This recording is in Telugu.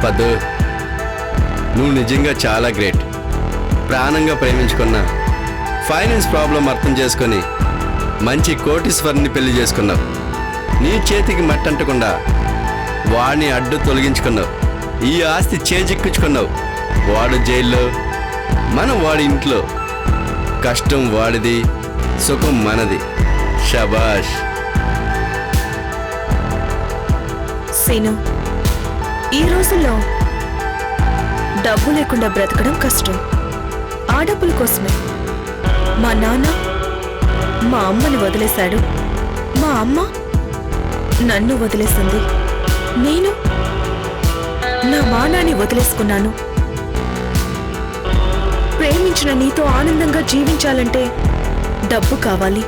పద్దు, నువ్వు నిజంగా చాలా గ్రేట్. ప్రాణంగా ప్రేమించుకున్నా ఫైనాన్స్ ప్రాబ్లం అర్థం చేసుకొని మంచి కోటీశ్వరుని పెళ్లి చేసుకున్నావు. నీ చేతికి మట్టంటకుండా వాడిని అడ్డు తొలగించుకున్నావు. ఈ ఆస్తి చేజిక్కించుకున్నావు. వాడు జైల్లో, మనం వాడి ఇంట్లో. కష్టం వాడిది, సుఖం మనది. శబాష్. సీను, ఈ రోజుల్లో డబ్బు లేకుండా బ్రతకడం కష్టం. ఆ డబ్బుల కోసమే మా నాన్న మా అమ్మని వదిలేశాడు, మా అమ్మ నన్ను వదిలేసింది, నేను నా మానాన్ని వదిలేసుకున్నాను. ప్రేమించిన నీతో ఆనందంగా జీవించాలంటే డబ్బు కావాలి.